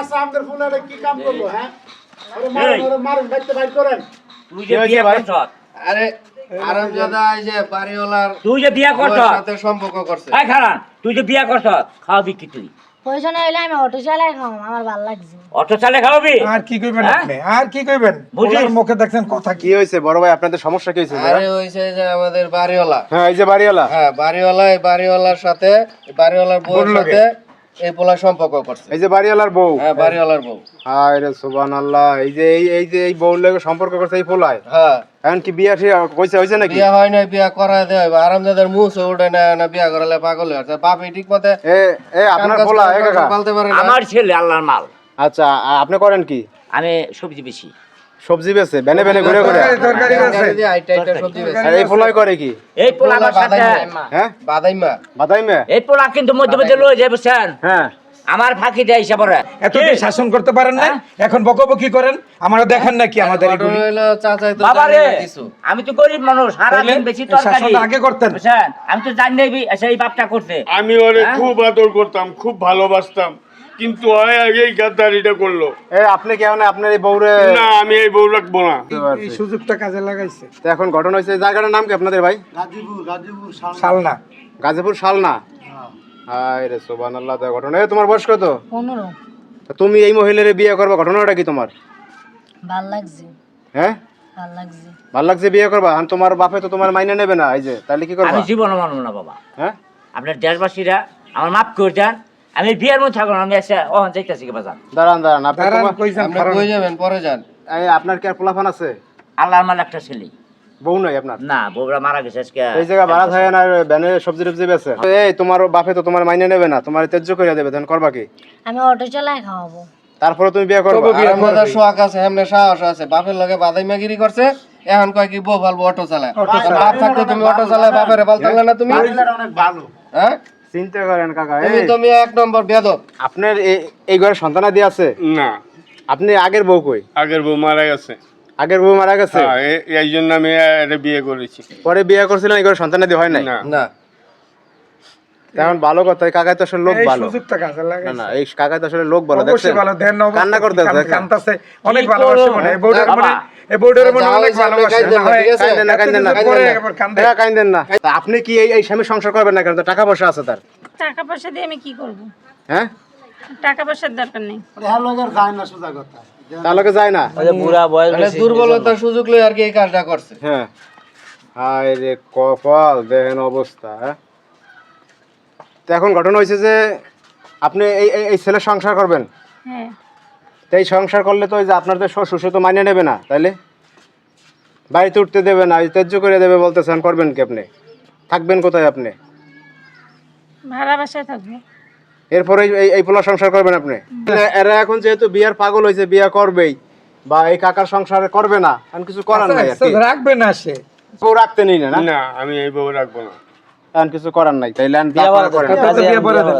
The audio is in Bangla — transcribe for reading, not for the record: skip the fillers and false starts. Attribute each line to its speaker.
Speaker 1: আছে আমাদের ফুলারে কি কাম করবো হ্যাঁ ওরে মারুন বাইতে বাইর করেন
Speaker 2: তুই যে বিয়ে করছস
Speaker 3: আরে আরামজাদা এই যে বাড়িওয়ালার
Speaker 2: তুই যে বিয়ে করছস
Speaker 3: সাথে সম্পর্ক করছে
Speaker 2: এই খারান তুই যে বিয়ে করছস খাওয়াবি কি তুই
Speaker 4: পয়সা না হইলে আমি অটো চালাই খাওয়াম আমার ভালো লাগছে
Speaker 2: অটো চালে খাওয়াবি
Speaker 5: আর কি কইবেন আপনি আর কি কইবেন
Speaker 2: বুঝিস?
Speaker 5: ওনার মুখে দেখছেন কথা কি
Speaker 6: কি হয়েছে বড় ভাই আপনাদের সমস্যা কি হয়েছে
Speaker 3: আরে হইছে যে আমাদের বাড়িওয়ালা
Speaker 6: হ্যাঁ এই যে বাড়িওয়ালা
Speaker 3: হ্যাঁ বাড়িওয়ালা এই বাড়িওয়ালার সাথে এই বাড়িওয়ালার বউয়ের
Speaker 5: বউর লগে?
Speaker 3: সাথে এই পোলা সম্পর্ক করছে
Speaker 6: এই যে বাড়িওয়ালার বউ
Speaker 3: হ্যাঁ বাড়িওয়ালার বউ
Speaker 6: হায় রে সুবহানাল্লাহ এই যে এই বউর লগে সম্পর্ক করছে এই পোলায়
Speaker 3: হ্যাঁ
Speaker 6: এখন কি বিয়া ঠিক কইছে হইছে নাকি
Speaker 3: বিয়া হয় নাই বিয়া করায় দেয় আরামজাদার মুখ উঠে না না বিয়া করালে পাগল হয়ে যাচ্ছে বাপ ঠিক মতে
Speaker 6: এ এ আপনার পোলা এ কাকা
Speaker 3: পালতে পারে না
Speaker 2: আমার ছেলে আল্লাহর মাল
Speaker 6: আচ্ছা আপনি করেন কি
Speaker 2: আমি সবজি বেশি
Speaker 6: সবজি বেচে বেনে বেনে ঘুরে ঘুরে
Speaker 5: তরকারি আছে
Speaker 3: দিয়ে আইটা আইটা সবজি বেচে
Speaker 6: আর এই পোলাই করে কি
Speaker 2: এই পোলা আমার সাথে
Speaker 6: হ্যাঁ
Speaker 3: বাদাইমা
Speaker 6: বাদাই মে
Speaker 2: এই পোলা কিন্তু মধ্যে মধ্যে লয়ে যায় বুঝছেন
Speaker 6: হ্যাঁ
Speaker 2: আমার ফাঁকি দেয় হিসাব করে
Speaker 5: এতদিন শাসন করতে পারেন না এখন বকবকি করেন আমরা দেখেন নাকি আমাদের এগুলি
Speaker 3: হইলো চাচাই তো
Speaker 2: বাবা রে
Speaker 3: জানে না কিছু
Speaker 2: আমি তো গরিব মানুষ সারাদিন
Speaker 5: তাইলে
Speaker 2: বেশি
Speaker 5: এই
Speaker 2: তরকারি
Speaker 5: শাসনটা আগে করতেন।
Speaker 2: বুঝছেন আমি তো জানি না এই বাপটা করতে
Speaker 7: আমি ওরে
Speaker 2: হ্যাঁ?
Speaker 7: খুব আদর করতাম খুব ভালোবাসতাম কিন্তু হয় আগেই গাদ্দারিটা করলো
Speaker 6: এ আপনি কি এখন আপনার এই বউরে
Speaker 7: না আমি এই বউ রাখবো না
Speaker 5: এই সুযোগটা কাজে লাগাইছে
Speaker 6: তো এখন ঘটনা হয়েছে জায়গাটার নাম কি আপনাদের ভাই
Speaker 1: গাজীপুর
Speaker 5: সালনা
Speaker 6: গাজীপুর শালনা হায় রে সুবহানাল্লাহ তো ঘটনা এ তোমার বয়স কত
Speaker 4: 15
Speaker 6: তা তুমি এই মহিলারে বিয়ে করবা ঘটনাটা কি তোমার
Speaker 4: ভাল লাগছে
Speaker 6: হ্যাঁ
Speaker 4: ভাল লাগছে
Speaker 6: ভাল লাগছে বিয়ে করবা আর তোমার বাপে তো তোমার মাইনে নেবে না এই যে তাহলে কি করবা
Speaker 2: আমি জীবনে মানব না বাবা
Speaker 6: হ্যাঁ
Speaker 2: আপনার দেশবাসীরা আমার মাফ করে দেন আমি বিয়ের মধ্যে থাকবো না আমি এসে ওখান যাইতেছি কি বাজার
Speaker 6: দাঁড়ান দাঁড়ান আপনি
Speaker 5: দাঁড়ান
Speaker 6: তোমার-
Speaker 5: কইছেন
Speaker 3: আপনি কই যাবেন পরে যান
Speaker 6: এই আপনার কি আর পোলাফান আছে
Speaker 2: আল্লাহর মাল একটা ছেলে
Speaker 6: বউ নাই আপনার
Speaker 2: না বউরা মারা গেছে আজকে
Speaker 6: এই জায়গা ভাড়া থাকে না ব্যানে সবজি টবজি বেচে এই তোমার বাপে তো তোমার মাইনে নেবে না তোমার তেজ্য করে দেবে তখন করবা কি
Speaker 4: আমি অটো চালাই খাওয়াবো
Speaker 6: তারপরে তুমি বিয়ে করবা
Speaker 3: আরামজাদার শোয়াক আছে এমনি সাহস আছে বাপের লগে বাদাইমাগিরি করছে এখন কয় কি বউ ভালবো অটো চালায় বাপ থাকতে তুমি অটো চালায় বাপের পাল্টালে না তুমি
Speaker 1: অনেক ভালো
Speaker 3: হ্যাঁ
Speaker 6: চিন্তা করেন কাকা
Speaker 3: তুমি
Speaker 6: এই
Speaker 3: তুমি এক নম্বর বেয়াদব
Speaker 6: আপনার এই ঘরে সন্তানাদি আছে
Speaker 7: না
Speaker 6: আপনি আগের বউ কই
Speaker 7: আগের বউ মারা গেছে
Speaker 6: আগের বউ মারা গেছে
Speaker 7: হ্যাঁ এই জন্য আমি এটা বিয়ে করেছি
Speaker 6: পরে বিয়ে করছিলেন এই ঘরে সন্তানাদি হয় নাই
Speaker 7: না
Speaker 3: না
Speaker 6: এখন ভালো কথা এই কাকাই তো আসলে লোক
Speaker 5: এই
Speaker 6: ভালো
Speaker 5: সুযোগটা কাজে
Speaker 6: না
Speaker 5: লাগাইছে
Speaker 6: না এই কাকাই তো আসলে লোক ভালো
Speaker 5: অবশ্যই
Speaker 6: দেখছেন
Speaker 5: ভালো দেন না
Speaker 6: কান্না করতেছে দেখেন।
Speaker 5: কান্তাছে অনেক
Speaker 2: কি
Speaker 5: ভালোবাসে
Speaker 2: করবো?
Speaker 5: মনে এই বউটার
Speaker 2: বাবা।
Speaker 5: মনে এই বউটার মনে
Speaker 3: যা
Speaker 5: অনেক
Speaker 3: হয়েছে আপনি
Speaker 5: ভালোবাসে
Speaker 3: কাঁদেন না,
Speaker 5: না হয়
Speaker 3: ঠিক আছে?
Speaker 6: কাইন্দেন না কাইন্দেন না
Speaker 5: এতদিন পরে একবার কান্দে
Speaker 6: হ্যাঁ কাইন্দেন না তা আপনি কি এই স্বামী সংসার করবেন না কেন তো টাকা পয়সা আছে তার
Speaker 8: টাকা পয়সা দিয়ে আমি কি করব?
Speaker 6: হ্যাঁ
Speaker 8: টাকা পয়সার দরকার নেই।
Speaker 1: হ্যাঁ লোকের যায় না সোজা কথা
Speaker 6: তার লোকে যায় না
Speaker 3: মানে দুর্বলতার সুযোগ লই আর কি এই কাজটা করছে
Speaker 6: হ্যাঁ হায় রে কপাল দেখেন অবস্থা হ্যাঁ তো এখন ঘটনা হয়েছে যে আপনি এই ছেলে সংসার করবেন
Speaker 8: হ্যাঁ
Speaker 6: তো এই সংসার করলে তো ওই যে আপনার তো শ্বশুর সে তো মানিয়ে নেবে না তাইলে বাড়িতে উঠতে দেবে না তেজ্য করে দেবে বলতেছেন করবেন কি আপনি থাকবেন কোথায় আপনি
Speaker 8: ভাড়া বাসায় থাকবো।
Speaker 6: এরপরে এই পোলা সংসার করবেন আপনি এরা এখন যেহেতু বিয়ার পাগল হয়েছে বিয়া করবেই বা এই কাকার সংসার করবে না এখন কিছু করার নাই আর কি
Speaker 5: রাখবে না সে
Speaker 6: বউ রাখতে নিই না
Speaker 7: না আমি এই বউ রাখবো না
Speaker 6: এখন কিছু করার নাই তাইলে বিয়া করেন
Speaker 5: বিয়ে পরে দেন।